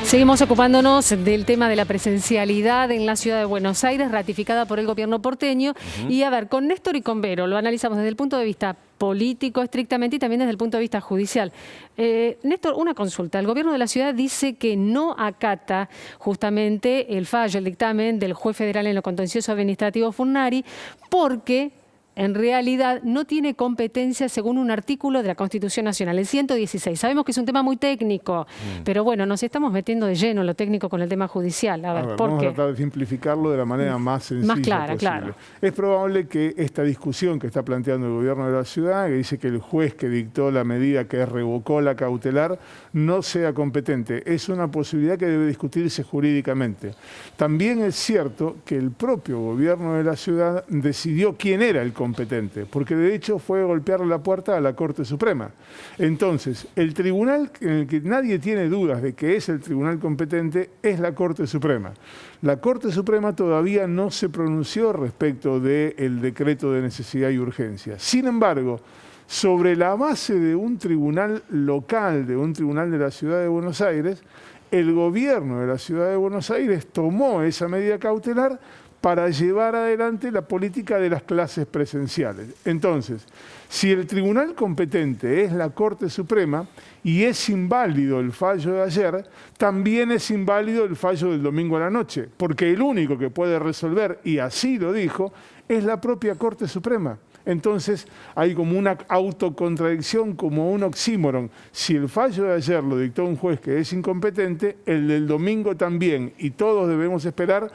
Seguimos ocupándonos del tema de la presencialidad en la ciudad de Buenos Aires, ratificada por el gobierno porteño. Y a ver, con Néstor y con Vero lo analizamos desde el punto de vista político estrictamente y también desde el punto de vista judicial. Néstor, una consulta. El gobierno de la ciudad dice que no acata justamente el fallo, el dictamen del juez federal en lo contencioso administrativo Furnari, porque en realidad no tiene competencia según un artículo de la Constitución Nacional, el 116. Sabemos que es un tema muy técnico, pero bueno, nos estamos metiendo de lleno en lo técnico con el tema judicial. A ver, ¿por vamos qué? a tratar de simplificarlo de la manera más sencilla clara, posible. claro. Es probable que esta discusión que está planteando el gobierno de la ciudad, que dice que el juez que dictó la medida que revocó la cautelar, no sea competente. Es una posibilidad que debe discutirse jurídicamente. También es cierto que el propio gobierno de la ciudad decidió quién era el competente, porque de hecho fue golpearle la puerta a la Corte Suprema. Entonces, el tribunal en el que nadie tiene dudas de que es el tribunal competente es la Corte Suprema. La Corte Suprema todavía no se pronunció respecto del decreto de necesidad y urgencia. Sin embargo, sobre la base de un tribunal local, de un tribunal de la ciudad de Buenos Aires, el gobierno de la ciudad de Buenos Aires tomó esa medida cautelar para llevar adelante la política de las clases presenciales. Entonces, si el tribunal competente es la Corte Suprema y es inválido el fallo de ayer, también es inválido el fallo del domingo a la noche, porque el único que puede resolver, y así lo dijo, es la propia Corte Suprema. Entonces hay como una autocontradicción, como un oxímoron. Si el fallo de ayer lo dictó un juez que es incompetente, el del domingo también, y todos debemos esperar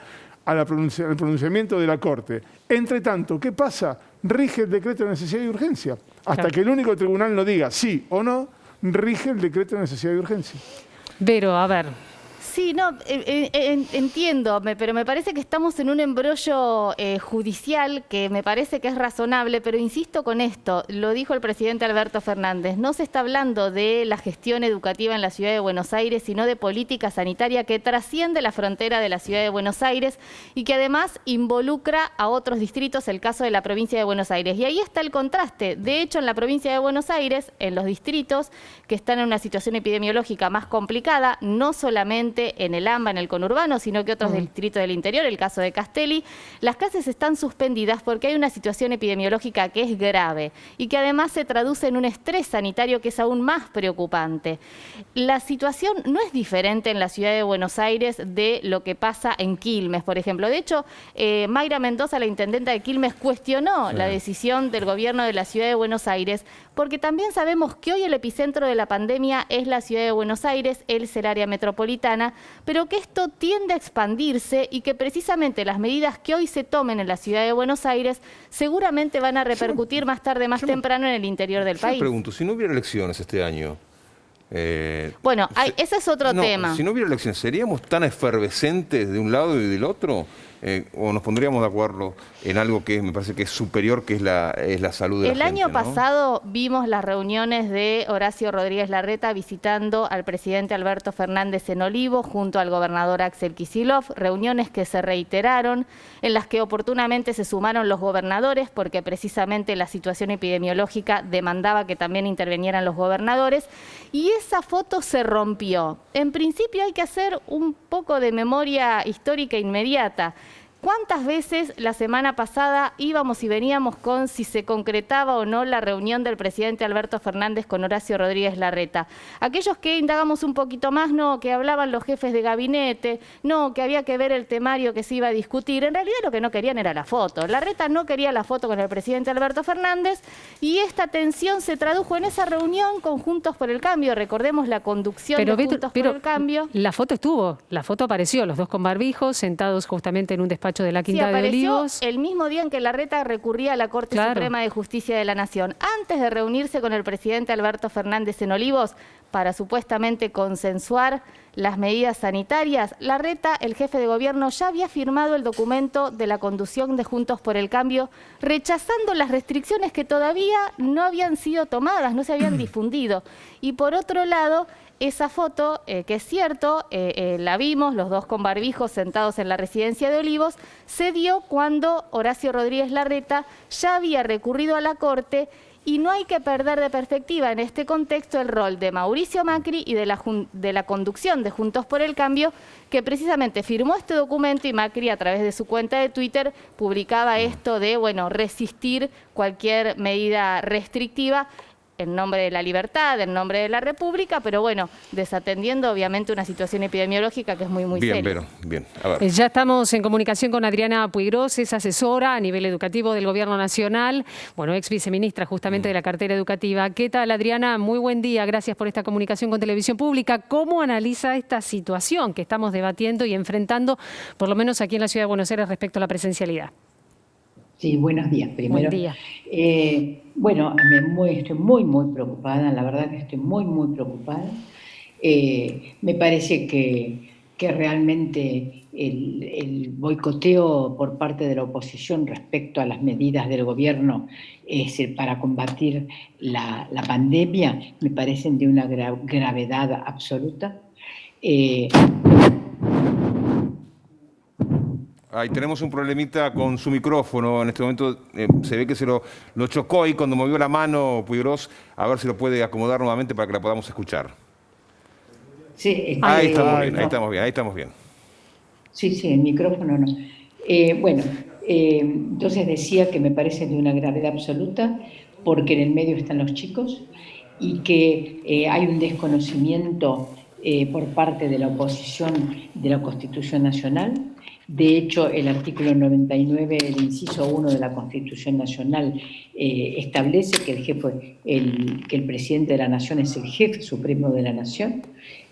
al pronunciamiento de la Corte. Entre tanto, ¿qué pasa? Rige el decreto de necesidad y urgencia. Hasta que el único tribunal no diga sí o no, rige el decreto de necesidad y urgencia. Vero, a ver. Sí, no, entiendo, pero me parece que estamos en un embrollo judicial que me parece que es razonable, pero insisto con esto, lo dijo el presidente Alberto Fernández, no se está hablando de la gestión educativa en la ciudad de Buenos Aires, sino de política sanitaria que trasciende la frontera de la ciudad de Buenos Aires y que además involucra a otros distritos, el caso de la provincia de Buenos Aires. Y ahí está el contraste. De hecho, en la provincia de Buenos Aires, en los distritos que están en una situación epidemiológica más complicada, no solamente en el AMBA, en el conurbano, sino que otros distritos del interior, el caso de Castelli, las clases están suspendidas porque hay una situación epidemiológica que es grave y que además se traduce en un estrés sanitario que es aún más preocupante. La situación no es diferente en la ciudad de Buenos Aires de lo que pasa en Quilmes, por ejemplo. De hecho, Mayra Mendoza, la intendenta de Quilmes, cuestionó la decisión del gobierno de la ciudad de Buenos Aires porque también sabemos que hoy el epicentro de la pandemia es la ciudad de Buenos Aires, es el área metropolitana, pero que esto tiende a expandirse y que precisamente las medidas que hoy se tomen en la ciudad de Buenos Aires seguramente van a repercutir más tarde, más temprano en el interior del país. Yo me pregunto, si no hubiera elecciones este año... bueno, ese es otro tema. Si no hubiera elecciones, ¿seríamos tan efervescentes de un lado y del otro? ¿O nos pondríamos de acuerdo en algo que me parece que es superior, que es la salud de la gente? El año pasado vimos las reuniones de Horacio Rodríguez Larreta visitando al presidente Alberto Fernández en Olivos junto al gobernador Axel Kicillof, reuniones que se reiteraron, en las que oportunamente se sumaron los gobernadores porque precisamente la situación epidemiológica demandaba que también intervinieran los gobernadores, y esa foto se rompió. En principio hay que hacer un poco de memoria histórica inmediata. ¿Cuántas veces la semana pasada íbamos y veníamos con si se concretaba o no la reunión del presidente Alberto Fernández con Horacio Rodríguez Larreta? Aquellos que indagamos un poquito más, no, que hablaban los jefes de gabinete, no, que había que ver el temario que se iba a discutir. En realidad lo que no querían era la foto. Larreta no quería la foto con el presidente Alberto Fernández y esta tensión se tradujo en esa reunión con Juntos por el Cambio. Recordemos la conducción de Juntos por el Cambio. La foto estuvo, la foto apareció, los dos con barbijos, sentados justamente en un despacho de la Quinta de Olivos. El mismo día en que Larreta recurría a la Corte Suprema de Justicia de la Nación. Antes de reunirse con el presidente Alberto Fernández en Olivos para supuestamente consensuar las medidas sanitarias, Larreta, el jefe de gobierno, ya había firmado el documento de la conducción de Juntos por el Cambio, rechazando las restricciones que todavía no habían sido tomadas, no se habían difundido. Y por otro lado, esa foto, que es cierto, la vimos, los dos con barbijos sentados en la residencia de Olivos, se dio cuando Horacio Rodríguez Larreta ya había recurrido a la Corte Y no hay que perder de perspectiva en este contexto el rol de Mauricio Macri y de la conducción de Juntos por el Cambio, que precisamente firmó este documento, y Macri a través de su cuenta de Twitter publicaba esto de, bueno, resistir cualquier medida restrictiva en nombre de la libertad, en nombre de la República, pero bueno, desatendiendo obviamente una situación epidemiológica que es muy Bien, seria. Vero, bien. A ver. Ya estamos en comunicación con Adriana Puigros, es asesora a nivel educativo del Gobierno Nacional, bueno, ex viceministra justamente de la cartera educativa. ¿Qué tal, Adriana? Muy buen día, gracias por esta comunicación con Televisión Pública. ¿Cómo analiza esta situación que estamos debatiendo y enfrentando, por lo menos aquí en la Ciudad de Buenos Aires, respecto a la presencialidad? Sí, buenos días. Primero, Buen día. Bueno, estoy muy preocupada, la verdad que estoy muy preocupada. Me parece que realmente el boicoteo por parte de la oposición respecto a las medidas del gobierno para combatir la pandemia me parecen de una gravedad absoluta. Ahí tenemos un problemita con su micrófono. En este momento se ve que se lo chocó y cuando movió la mano Puigros, a ver si lo puede acomodar nuevamente para que la podamos escuchar. Sí, ahí estamos bien. Sí, el micrófono no. Entonces decía que me parece de una gravedad absoluta porque en el medio están los chicos y que hay un desconocimiento por parte de la oposición de la Constitución Nacional. De hecho, el artículo 99, el inciso 1 de la Constitución Nacional establece que el presidente de la Nación es el jefe supremo de la Nación,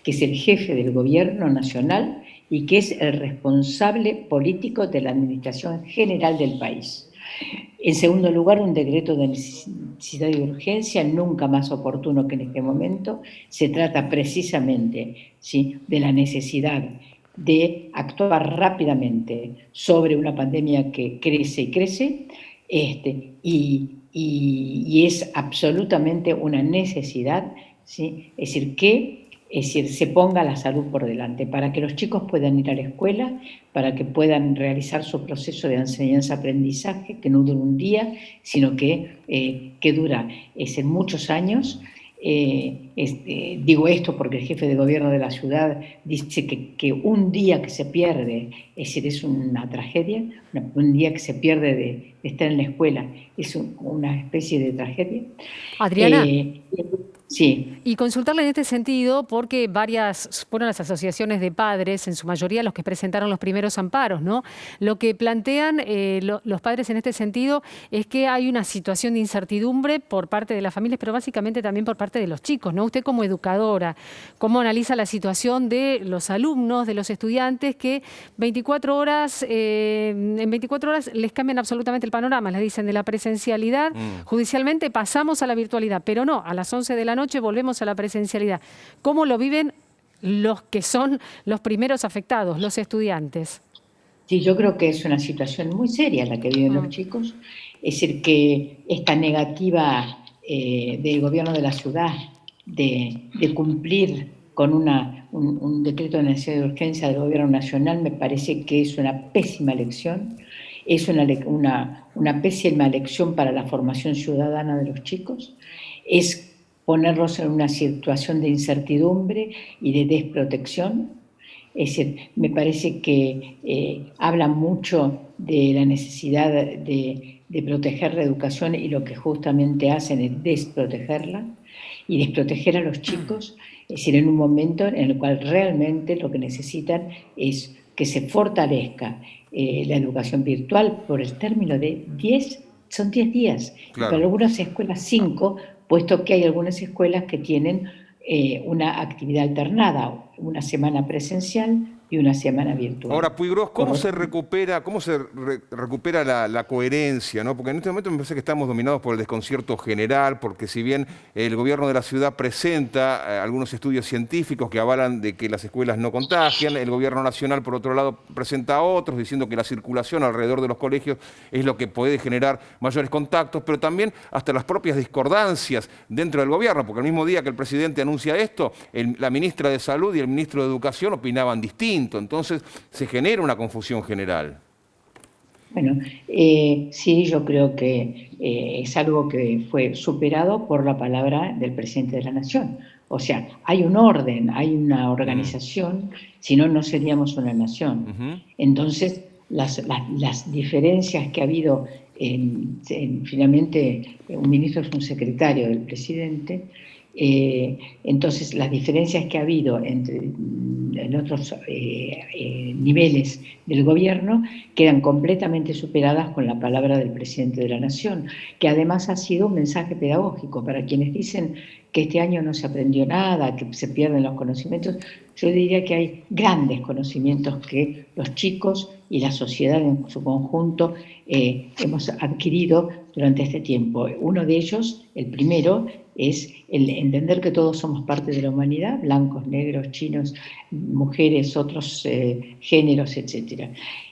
que es el jefe del gobierno nacional y que es el responsable político de la administración general del país. En segundo lugar, un decreto de necesidad y urgencia, nunca más oportuno que en este momento. Se trata precisamente, ¿sí?, de la necesidad de actuar rápidamente sobre una pandemia que crece y crece, y es absolutamente una necesidad, ¿sí?, es decir, se ponga la salud por delante, para que los chicos puedan ir a la escuela, para que puedan realizar su proceso de enseñanza-aprendizaje, que no dura un día, sino que dura muchos años. Digo esto porque el jefe de gobierno de la ciudad dice que un día que se pierde, es una tragedia, un día que se pierde de estar en la escuela, es una especie de tragedia. Adriana. Sí. Y consultarle en este sentido, porque fueron las asociaciones de padres, en su mayoría los que presentaron los primeros amparos, ¿no? Lo que plantean los padres en este sentido es que hay una situación de incertidumbre por parte de las familias, pero básicamente también por parte de los chicos, ¿no? Usted como educadora, ¿cómo analiza la situación de los alumnos, de los estudiantes que en 24 horas les cambian absolutamente el panorama? Les dicen de la presencialidad, judicialmente pasamos a la virtualidad, pero no, a las 11 de la noche volvemos a la presencialidad. ¿Cómo lo viven los que son los primeros afectados, los estudiantes? Sí, yo creo que es una situación muy seria la que viven los chicos. Es decir, que esta negativa del gobierno de la ciudad de cumplir con un decreto de necesidad de urgencia del gobierno nacional me parece que es una pésima lección. Es una pésima lección para la formación ciudadana de los chicos. Es ponerlos en una situación de incertidumbre y de desprotección. Es decir, me parece que habla mucho de la necesidad de proteger la educación y lo que justamente hacen es desprotegerla y desproteger a los chicos, es decir, en un momento en el cual realmente lo que necesitan es que se fortalezca la educación virtual por el término de 10 días. Claro. Para algunas escuelas 5, puesto que hay algunas escuelas que tienen una actividad alternada, una semana presencial y una semana virtual. Ahora, Puigros, ¿cómo se recupera la coherencia, ¿no? Porque en este momento me parece que estamos dominados por el desconcierto general, porque si bien el gobierno de la ciudad presenta algunos estudios científicos que avalan de que las escuelas no contagian, el gobierno nacional, por otro lado, presenta otros diciendo que la circulación alrededor de los colegios es lo que puede generar mayores contactos, pero también hasta las propias discordancias dentro del gobierno, porque el mismo día que el presidente anuncia esto, la ministra de Salud y el ministro de Educación opinaban distinto. Entonces se genera una confusión general. Bueno, sí, yo creo que es algo que fue superado por la palabra del presidente de la Nación. O sea, hay un orden, hay una organización, si no, no seríamos una nación. Entonces, las diferencias que ha habido, finalmente, un ministro es un secretario del presidente, entonces las diferencias que ha habido en otros niveles del gobierno quedan completamente superadas con la palabra del presidente de la Nación, que además ha sido un mensaje pedagógico para quienes dicen que este año no se aprendió nada, que se pierden los conocimientos. Yo diría que hay grandes conocimientos que los chicos y la sociedad en su conjunto hemos adquirido durante este tiempo. Uno de ellos, el primero, es el entender que todos somos parte de la humanidad, blancos, negros, chinos, mujeres, otros géneros, etc.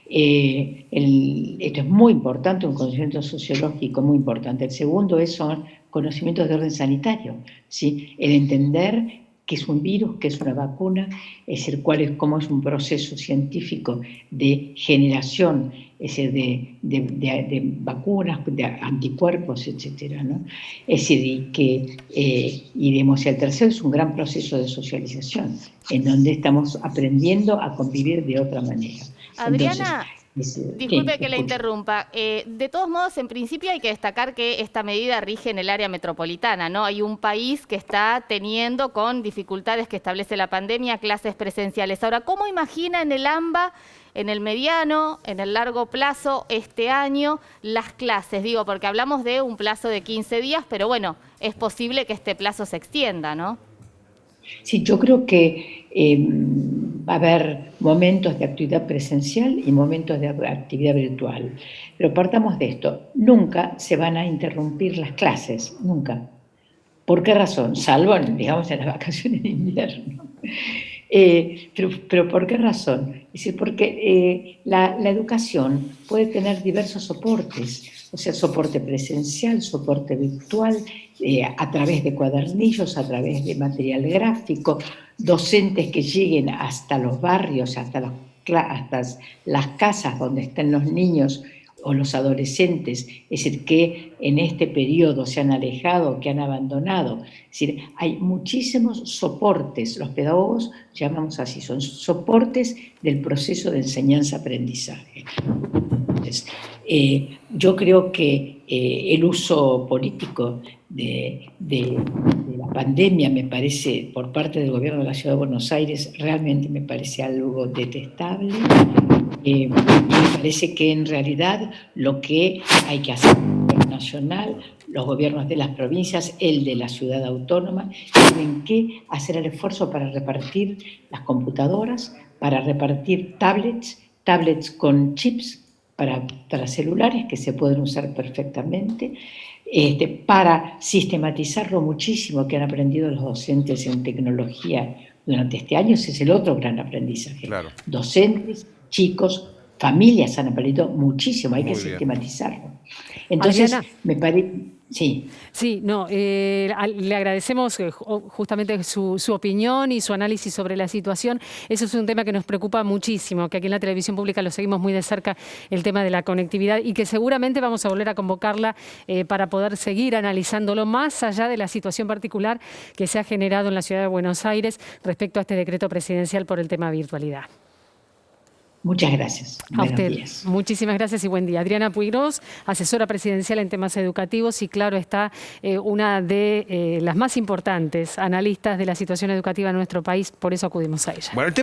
Esto es muy importante, un conocimiento sociológico muy importante. El segundo son conocimientos de orden sanitario, ¿sí? El entender qué es un virus, qué es una vacuna, es decir, cómo es un proceso científico de generación, es decir, de vacunas, de anticuerpos, etcétera, ¿no? Es decir, el tercero es un gran proceso de socialización, en donde estamos aprendiendo a convivir de otra manera. Adriana, disculpe que la interrumpa. De todos modos, en principio hay que destacar que esta medida rige en el área metropolitana, ¿no? Hay un país que está teniendo, con dificultades que establece la pandemia, clases presenciales. Ahora, ¿cómo imagina en el AMBA, en el mediano, en el largo plazo, este año, las clases? Digo, porque hablamos de un plazo de 15 días, pero bueno, es posible que este plazo se extienda, ¿no? Sí, yo creo que va a haber momentos de actividad presencial y momentos de actividad virtual. Pero partamos de esto, nunca se van a interrumpir las clases, nunca. ¿Por qué razón? Salvo, digamos, en las vacaciones de invierno. Pero ¿por qué razón? Es decir, porque la educación puede tener diversos soportes, o sea, soporte presencial, soporte virtual, a través de cuadernillos, a través de material gráfico, docentes que lleguen hasta los barrios, hasta las casas donde estén los niños o los adolescentes, es decir, que en este periodo se han alejado, que han abandonado. Es decir, hay muchísimos soportes, los pedagogos llamamos así, son soportes del proceso de enseñanza-aprendizaje. Entonces, yo creo que el uso político de la pandemia, me parece, por parte del gobierno de la Ciudad de Buenos Aires, realmente me parece algo detestable. Me parece que en realidad lo que hay que hacer nacional, los gobiernos de las provincias, el de la ciudad autónoma, tienen que hacer el esfuerzo para repartir las computadoras, para repartir tablets con chips para celulares que se pueden usar perfectamente, para sistematizarlo muchísimo que han aprendido los docentes en tecnología durante este año. Ese es el otro gran aprendizaje. Claro. Docentes, chicos, familias han aprendido muchísimo, hay que sistematizarlo. Entonces, Adriana, me parece... Sí. Sí, no, le agradecemos justamente su opinión y su análisis sobre la situación. Eso es un tema que nos preocupa muchísimo, que aquí en la televisión pública lo seguimos muy de cerca, el tema de la conectividad, y que seguramente vamos a volver a convocarla para poder seguir analizándolo más allá de la situación particular que se ha generado en la ciudad de Buenos Aires respecto a este decreto presidencial por el tema virtualidad. Muchas gracias. A usted. Muchísimas gracias y buen día. Adriana Puigros, asesora presidencial en temas educativos y, claro, está una de las más importantes analistas de la situación educativa en nuestro país, por eso acudimos a ella. Bueno, el tema